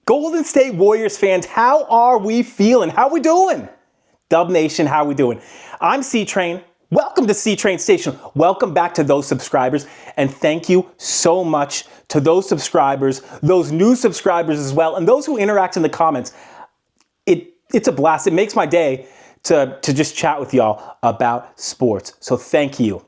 Golden State Warriors fans, how are we feeling? How we doing? Dub Nation, how we doing? I'm C-Train. Welcome to C-Train Station. Welcome back to those subscribers. And thank you so much to those subscribers, those new subscribers as well, and those who interact in the comments. It's a blast. It makes my day to just chat with y'all about sports. So thank you.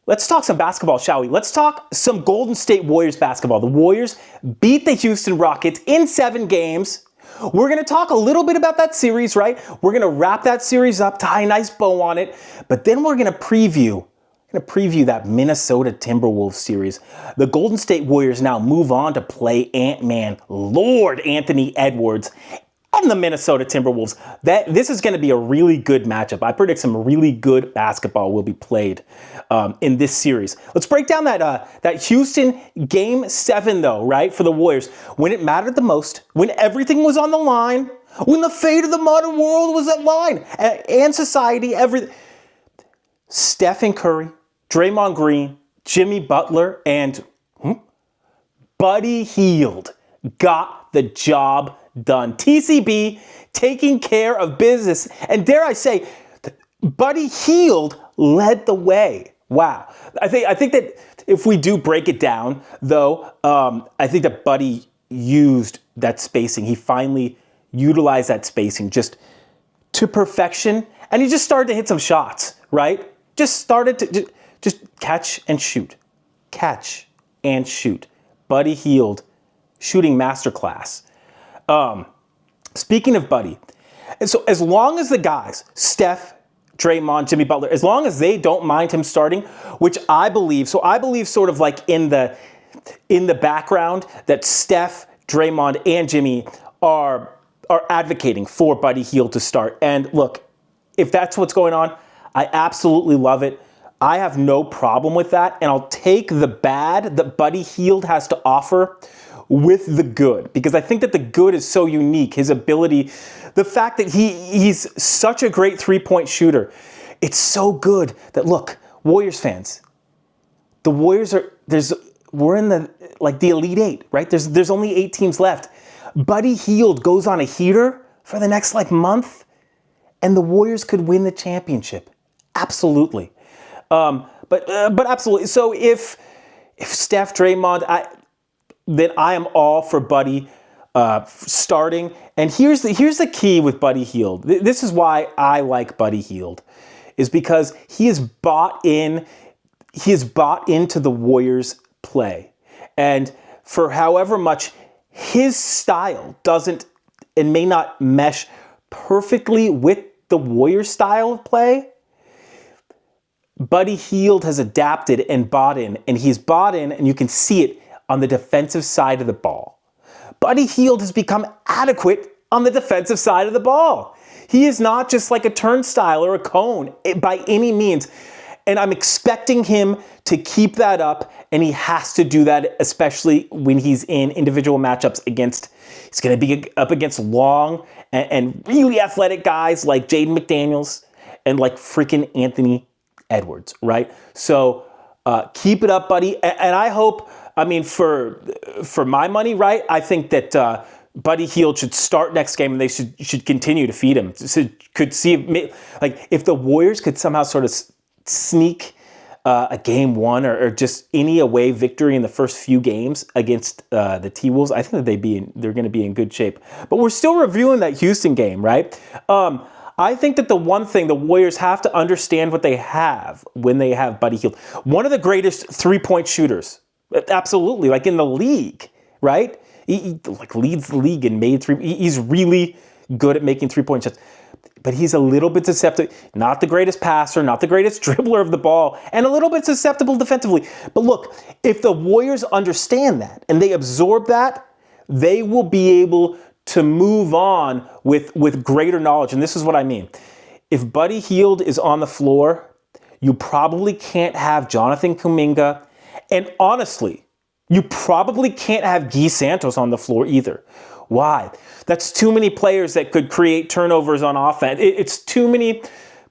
Let's talk some basketball, shall we? Let's talk some Golden State Warriors basketball. The Warriors beat the Houston Rockets in 7 games. We're going to talk a little bit about that series, right? We're going to wrap that series up, tie a nice bow on it, but then we're going to preview that Minnesota Timberwolves series. The Golden State Warriors now move on to play Ant-Man, Lord Anthony Edwards, and the Minnesota Timberwolves. This is going to be a really good matchup. I predict some really good basketball will be played in this series. Let's break down that Houston Game 7, though, right, for the Warriors. When it mattered the most, when everything was on the line, when the fate of the modern world was at line, and society, everything. Steph Curry, Draymond Green, Jimmy Butler, and Buddy Hield got the job done. TCB taking care of business. And dare I say, Buddy Hield led the way. Wow. I think that if we do break it down, though, I think that Buddy used that spacing. He finally utilized that spacing just to perfection. And he just started to hit some shots, right? Just started to just catch and shoot. Catch and shoot. Buddy Hield, shooting masterclass. Speaking of Buddy, and so as long as the guys, Steph, Draymond, Jimmy Butler, as long as they don't mind him starting, which I believe sort of like in the background that Steph, Draymond, and Jimmy are advocating for Buddy Hield to start. And look, if that's what's going on, I absolutely love it. I have no problem with that, and I'll take the bad that Buddy Hield has to offer with the good, because I think that the good is so unique. His ability, the fact that he's such a great three-point shooter, it's so good that, look, Warriors fans, the Warriors we're in the Elite Eight, right? There's only 8 teams left. Buddy Hield goes on a heater for the next month, and the Warriors could win the championship. Absolutely. But absolutely. So if Steph, Draymond, then I am all for Buddy starting. And here's the key with Buddy Hield. This is why I like Buddy Hield, is because he is bought in. He is bought into the Warriors' play, and for however much his style doesn't and may not mesh perfectly with the Warriors' style of play, Buddy Hield has adapted and bought in, and he's bought in, and you can see it on the defensive side of the ball. Buddy Hield has become adequate on the defensive side of the ball. He is not just like a turnstile or a cone by any means. And I'm expecting him to keep that up, and he has to do that, especially when he's in individual matchups he's going to be up against long and really athletic guys like Jaden McDaniels and like freaking Anthony Edwards, right? So keep it up, Buddy. And I hope, for my money, right, I think that Buddy Hield should start next game, and they should continue to feed him. Could see if the Warriors could somehow sort of sneak a game 1 or just any away victory in the first few games against the T-Wolves, I think that they're going to be in good shape. But we're still reviewing that Houston game, right? I think that the one thing the Warriors have to understand what they have when they have Buddy Hield. One of the greatest three-point shooters, absolutely, in the league, right? He leads the league in made three. He's really good at making three-point shots. But he's a little bit susceptible, not the greatest passer, not the greatest dribbler of the ball, and a little bit susceptible defensively. But look, if the Warriors understand that and they absorb that, they will be able to move on with greater knowledge. And this is what I mean. If Buddy Hield is on the floor, you probably can't have Jonathan Kuminga. And honestly, you probably can't have Guy Santos on the floor either. Why? That's too many players that could create turnovers on offense. It's too many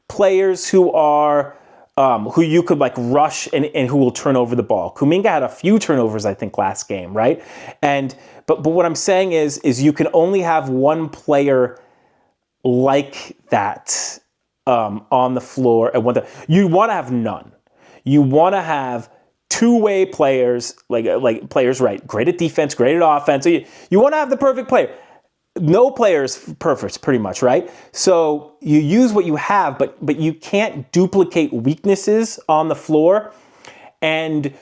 players who are who you could rush and who will turn over the ball. Kuminga had a few turnovers, I think, last game, right? But what I'm saying is you can only have one player like that on the floor at one time. You want to have none. You want to have two-way players, like players, right? Great at defense, great at offense. So you want to have the perfect player. No player is perfect, pretty much, right? So you use what you have, but you can't duplicate weaknesses on the floor. And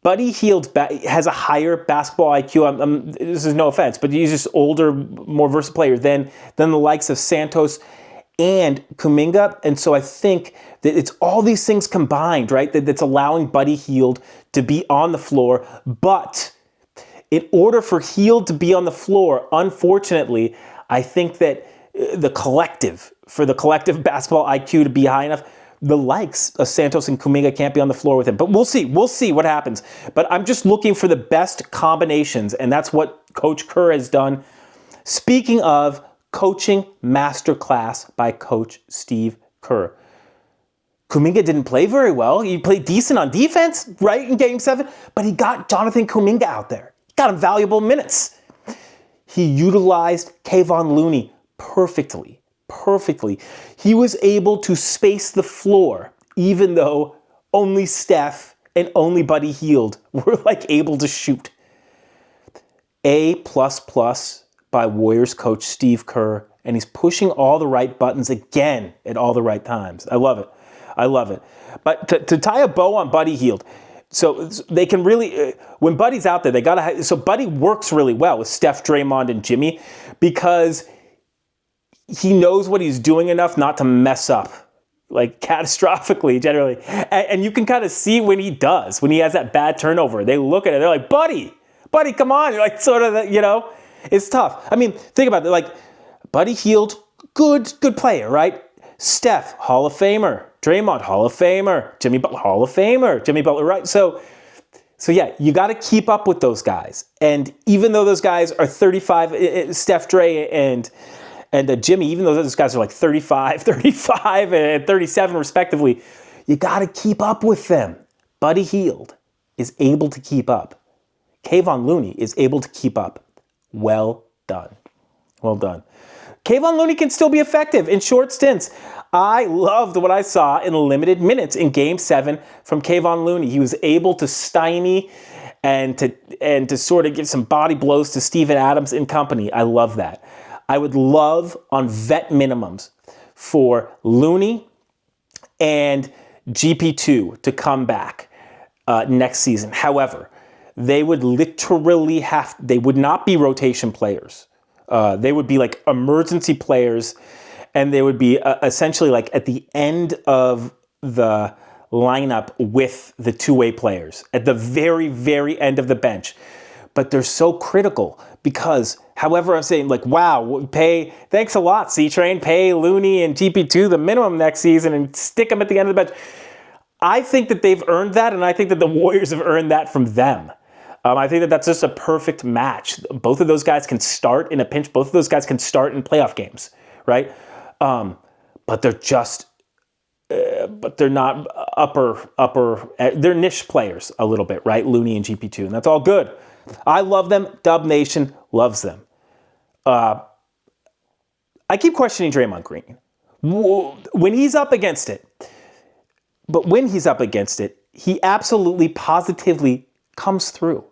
Buddy Hield has a higher basketball IQ. This is no offense, but he's just older, more versatile player than the likes of Santos and Kuminga. And so I think that it's all these things combined, right? That's allowing Buddy Hield to be on the floor. But in order for Hield to be on the floor, unfortunately, I think that for the collective basketball IQ to be high enough, the likes of Santos and Kuminga can't be on the floor with him. But we'll see. We'll see what happens. But I'm just looking for the best combinations, and that's what Coach Kerr has done. Speaking of coaching masterclass by Coach Steve Kerr. Kuminga didn't play very well. He played decent on defense, right, in Game 7, but he got Jonathan Kuminga out there. He got him valuable minutes. He utilized Kevon Looney perfectly. He was able to space the floor, even though only Steph and only Buddy Hield were able to shoot. A++ by Warriors coach Steve Kerr, and he's pushing all the right buttons again at all the right times. I love it. But to tie a bow on Buddy Hield, so they can really, when Buddy's out there, they gotta. So Buddy works really well with Steph, Draymond, and Jimmy because he knows what he's doing enough not to mess up, catastrophically, generally. And you can kind of see when he does, when he has that bad turnover. They look at it, they're like, Buddy, come on. You're it's tough. I mean, think about it. Buddy Hield, good player, right? Steph, Hall of Famer. Draymond, Hall of Famer. Jimmy Butler, Hall of Famer. Jimmy Butler, right? So yeah, you got to keep up with those guys. And even though those guys are 35, Steph, Dray, and Jimmy, even though those guys are 35, and 37 respectively, you got to keep up with them. Buddy Hield is able to keep up. Kevon Looney is able to keep up. Well done. Kevon Looney can still be effective in short stints. I loved what I saw in limited minutes in Game 7 from Kevon Looney. He was able to stymie and to sort of give some body blows to Steven Adams and company. I love that. I would love on vet minimums for Looney and GP2 to come back next season. However, they would literally they would not be rotation players. They would be emergency players, and they would be essentially at the end of the lineup with the two-way players at the very, very end of the bench. But they're so critical because, however, I'm saying wow, thanks a lot, C-Train, pay Looney and GP2 the minimum next season and stick them at the end of the bench. I think that they've earned that, and I think that the Warriors have earned that from them. I think that that's just a perfect match. Both of those guys can start in a pinch. Both of those guys can start in playoff games, right? But they're just, but they're not upper. They're niche players a little bit, right? Looney and GP2, and that's all good. I love them. Dub Nation loves them. I keep questioning Draymond Green when he's up against it. But when he's up against it, he absolutely, positively comes through.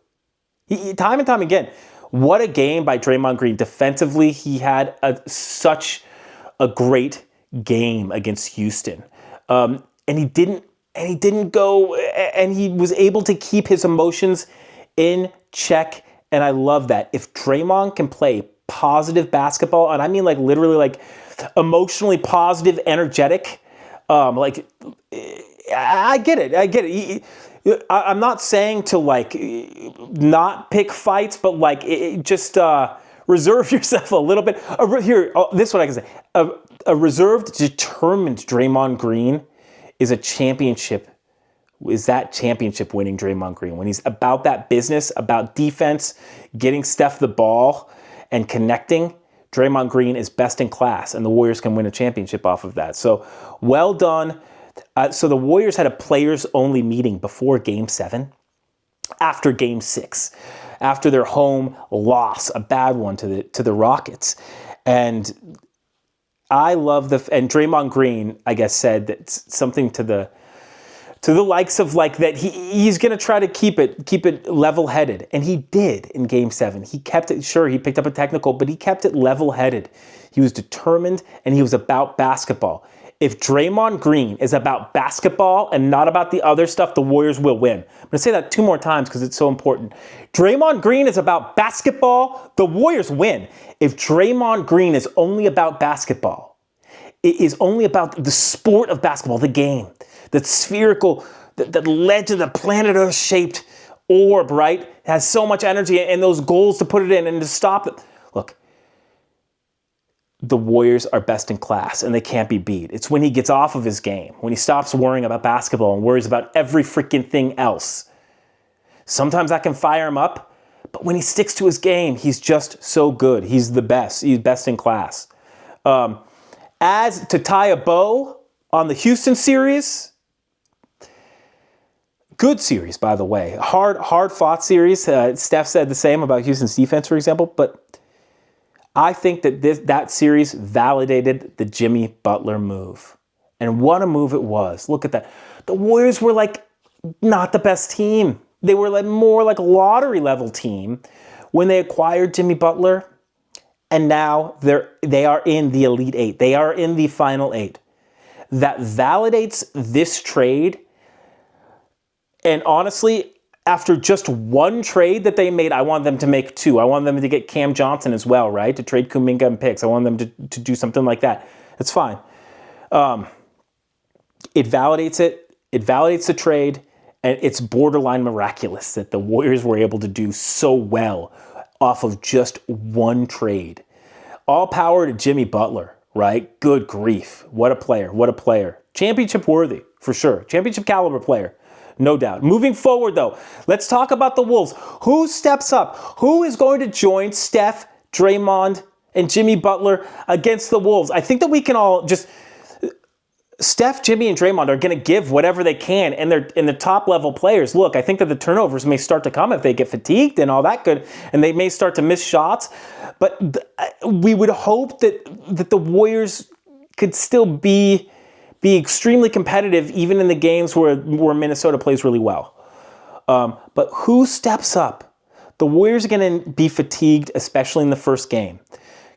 Time and time again, what a game by Draymond Green. Defensively, he had such a great game against Houston. And he didn't go, and he was able to keep his emotions in check. And I love that. If Draymond can play positive basketball, and I mean literally emotionally positive, energetic, I get it. I'm not saying to not pick fights, but just reserve yourself a little bit. Here, this is what I can say. A reserved, determined Draymond Green is that championship winning Draymond Green. When he's about that business, about defense, getting Steph the ball and connecting, Draymond Green is best in class, and the Warriors can win a championship off of that. So well done. So the Warriors had a players-only meeting before Game 7. after Game 6, after their home loss, a bad one to the Rockets. And I love and Draymond Green, I guess, said that something to the likes of like that he's going to try to keep it level-headed. And he did in Game 7. He kept it, sure, he picked up a technical, but he kept it level-headed. He was determined and he was about basketball. If Draymond Green is about basketball and not about the other stuff, the Warriors will win. I'm going to say that 2 more times because it's so important. Draymond Green is about basketball, the Warriors win. If Draymond Green is only about basketball, it is only about the sport of basketball, the game, the spherical, the legend, the planet Earth shaped orb, right? It has so much energy and those goals to put it in and to stop it. Look, the Warriors are best in class and they can't be beat. It's when he gets off of his game, when he stops worrying about basketball and worries about every freaking thing else. Sometimes that can fire him up, but when he sticks to his game, he's just so good. He's the best. He's best in class. As to tie a bow on the Houston series, good series, by the way. Hard-fought series. Steph said the same about Houston's defense, for example, but I think that that series validated the Jimmy Butler move. And what a move it was. Look at that. The Warriors were like not the best team. They were like more like a lottery level team when they acquired Jimmy Butler. And now they are in the Elite 8. They are in the Final 8. That validates this trade. And honestly, after just one trade that they made, I want them to make 2. I want them to get Cam Johnson as well, right? To trade Kuminga and picks. I want them to do something like that. It's fine. It validates it. It validates the trade. And it's borderline miraculous that the Warriors were able to do so well off of just one trade. All power to Jimmy Butler, right? Good grief. What a player. What a player. Championship worthy, for sure. Championship caliber player. No doubt. Moving forward, though, let's talk about the Wolves. Who steps up? Who is going to join Steph, Draymond, and Jimmy Butler against the Wolves? I think that we can all just... Steph, Jimmy, and Draymond are going to give whatever they can, and they're in the top-level players. Look, I think that the turnovers may start to come if they get fatigued and all that good, and they may start to miss shots. But we would hope that the Warriors could still be extremely competitive even in the games where Minnesota plays really well. But who steps up? The Warriors are going to be fatigued, especially in the first game.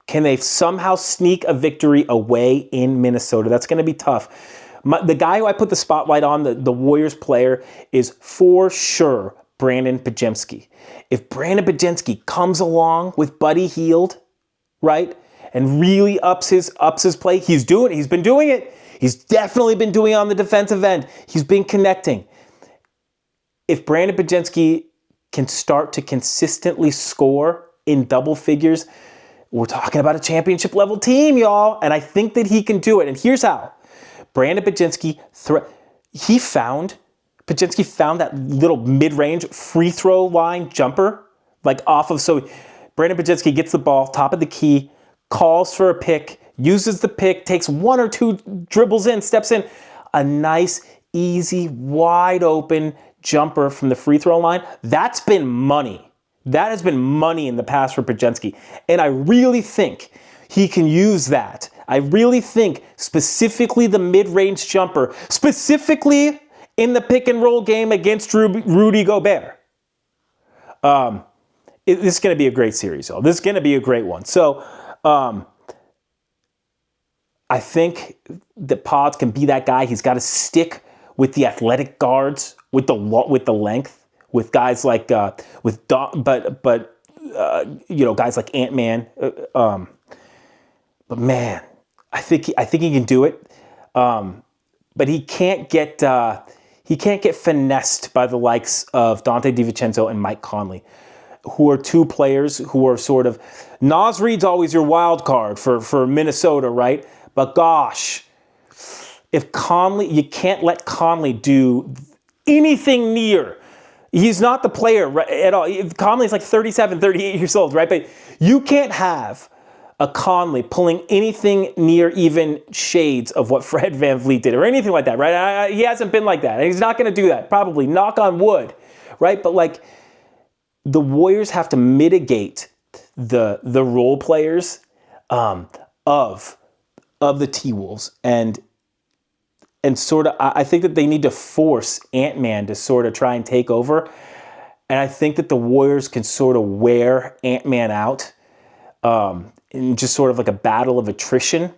Can they somehow sneak a victory away in Minnesota? That's going to be tough. The guy who I put the spotlight on, the Warriors player, is for sure Brandon Podziemski. If Brandon Podziemski comes along with BUDDY HIELD, right, and really ups his play, he's been doing it. He's definitely been doing it on the defensive end. He's been connecting. If Brandon Podziemski can start to consistently score in double figures, we're talking about a championship level team, y'all. And I think that he can do it. And here's how. Brandon Podziemski, Podziemski found that little mid-range free throw line jumper, like off of, so Brandon Podziemski gets the ball, top of the key, calls for a pick, uses the pick, takes 1 or 2 dribbles in, steps in. A nice, easy, wide open jumper from the free throw line. That's been money. That has been money in the past for Podziemski. And I really think he can use that. I really think specifically the mid-range jumper, specifically in the pick and roll game against Rudy Gobert. This is going to be a great series, y'all. This is going to be a great one. So I think that Pods can be that guy. He's got to stick with the athletic guards, with the length. With guys like guys like Ant-Man, but man, I think he can do it. But he can't get finessed by the likes of Dante DiVincenzo and Mike Conley, who are 2 players who are sort of Naz Reid's always your wild card for Minnesota, right? But gosh, if Conley, you can't let Conley do anything near. He's not the player at all. Conley's like 37, 38 years old, right? But you can't have a Conley pulling anything near even shades of what Fred VanVleet did or anything like that, right? He hasn't been like that. He's not going to do that, probably. Knock on wood, right? But like the Warriors have to mitigate the role players of the T-Wolves, and sort of I think that they need to force Ant-Man to sort of try and take over. And I think that the Warriors can sort of wear Ant-Man out in just sort of like a battle of attrition.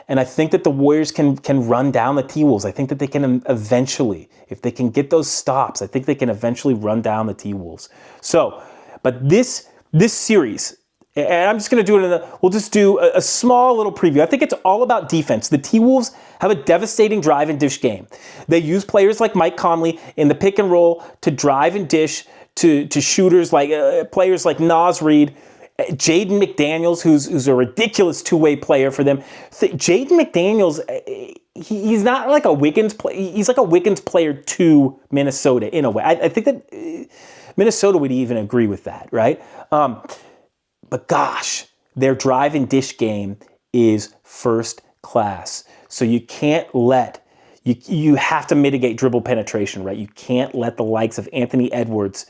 And I think that the Warriors can run down the T-Wolves. I think that they can eventually, if they can get those stops, I think they can eventually run down the T-Wolves. So, but this series, and I'm just going to do it we'll just do a small little preview. I think it's all about defense. The T-Wolves have a devastating drive and dish game. They use players like Mike Conley in the pick and roll to drive and dish to shooters like players like Naz Reid, Jaden McDaniels, who's a ridiculous two-way player for them. Jaden McDaniels, he's not like a Wiggins player. He's like a Wiggins player to Minnesota in a way. I think that Minnesota would even agree with that, right? But gosh, their drive and dish game is first class. So you can't let, you have to mitigate dribble penetration, right? You can't let the likes of Anthony Edwards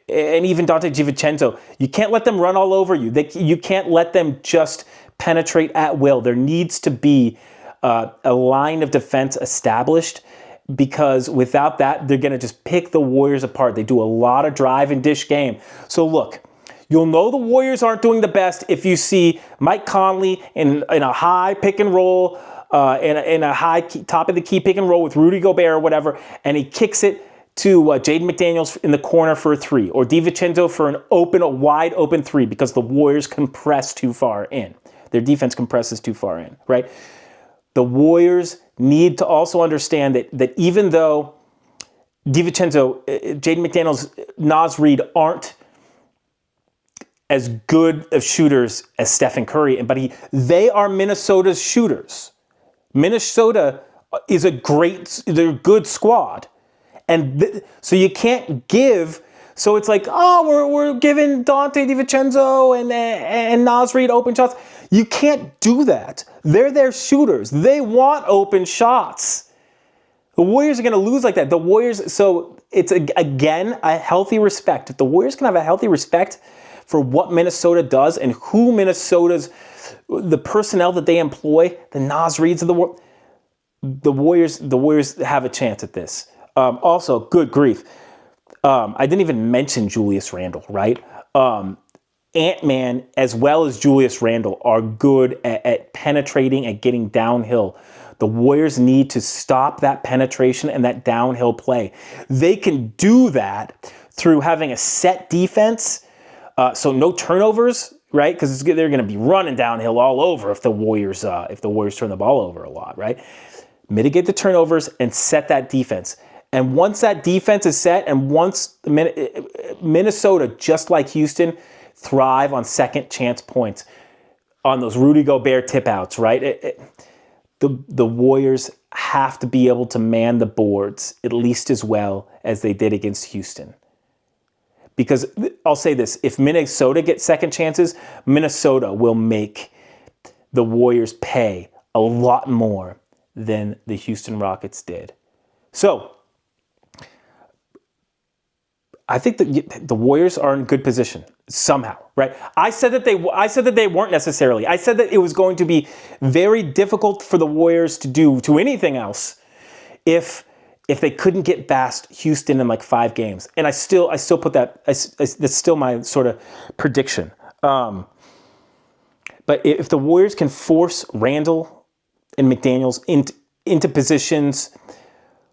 and even Dante DiVincenzo, you can't let them run all over you. You can't let them just penetrate at will. There needs to be a line of defense established, because without that, they're going to just pick the Warriors apart. They do a lot of drive and dish game. So look, you'll know the Warriors aren't doing the best if you see Mike Conley in a high pick and roll, in a high top of the key pick and roll with Rudy Gobert or whatever, and he kicks it to Jaden McDaniels in the corner for a three, or DiVincenzo for a wide open three, because the Warriors compress too far in. Their defense compresses too far in, right? The Warriors need to also understand that even though DiVincenzo, Jaden McDaniels, Naz Reid aren't as good of shooters as Steph and Curry, but they are Minnesota's shooters. Minnesota is they're a good squad. And so you can't give, so it's like, oh, we're giving Dante DiVincenzo and Naz Reid open shots. You can't do that. They're their shooters. They want open shots. The Warriors are going to lose like that. The Warriors, so it's, again, a healthy respect. If the Warriors can have a healthy respect for what Minnesota does and who the personnel that they employ, the Naz Reids of the world, the Warriors have a chance at this. Also, good grief. I didn't even mention Julius Randle, right? Ant-Man, as well as Julius Randle, are good at penetrating, at getting downhill. The Warriors need to stop that penetration and that downhill play. They can do that through having a set defense, so no turnovers, right? Because they're going to be running downhill all over if the Warriors turn the ball over a lot, right? Mitigate the turnovers and set that defense. And once that defense is set, and once Minnesota, just like Houston, thrive on second chance points, on those Rudy Gobert tip outs, right? The Warriors have to be able to man the boards at least as well as they did against Houston. Because I'll say this, if Minnesota gets second chances, Minnesota will make the Warriors pay a lot more than the Houston Rockets did. So, I think that the Warriors are in good position somehow, right? I said that they weren't necessarily. I said that it was going to be very difficult for the Warriors to do anything else if they couldn't get past Houston in like 5 games. And I still put that. That's still my sort of prediction. But if the Warriors can force Randle and McDaniels into positions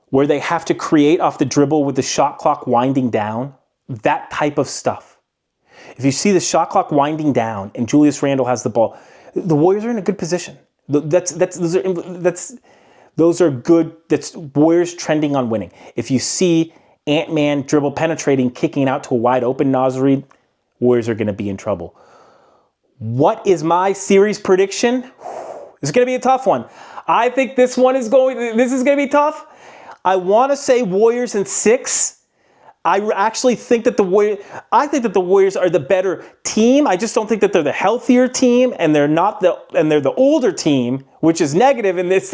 where they have to create off the dribble with the shot clock winding down, that type of stuff. If you see the shot clock winding down and Julius Randle has the ball, the Warriors are in a good position. Those are good. That's Warriors trending on winning. If you see Ant-Man dribble penetrating, kicking out to a wide open Naz Reid, Warriors are going to be in trouble. What is my series prediction? It's going to be a tough one. I think this is going to be tough. I want to say Warriors in 6. I actually think that the Warriors are the better team. I just don't think that they're the healthier team, and they're the older team, which is negative in this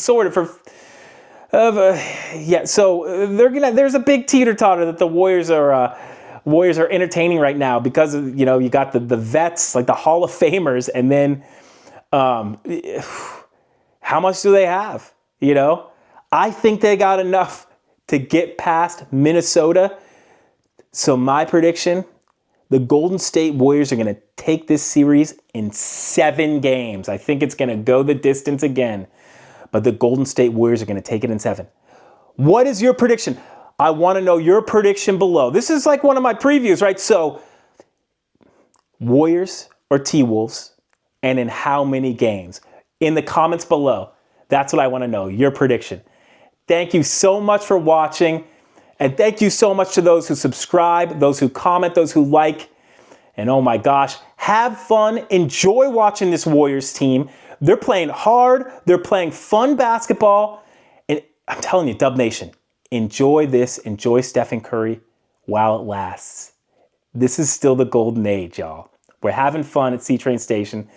sort of. Yeah, so there's a big teeter-totter that the Warriors are entertaining right now because of, you got the vets, like the Hall of Famers, and then how much do they have? I think they got enough to get past Minnesota. So my prediction, the Golden State Warriors are going to take this series in 7 games. I think it's going to go the distance again. But the Golden State Warriors are going to take it in 7. What is your prediction? I want to know your prediction below. This is like one of my previews, right? So, Warriors or T-Wolves, and in how many games? In the comments below. That's what I want to know, your prediction. Thank you so much for watching. And thank you so much to those who subscribe, those who comment, those who like. And oh my gosh, have fun. Enjoy watching this Warriors team. They're playing hard. They're playing fun basketball. And I'm telling you, Dub Nation, enjoy this. Enjoy Steph and Curry while it lasts. This is still the golden age, y'all. We're having fun at C-Train Station.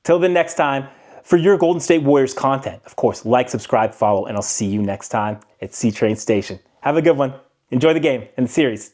Till the next time, for your Golden State Warriors content, of course, like, subscribe, follow, and I'll see you next time at C-Train Station. Have a good one. Enjoy the game and the series.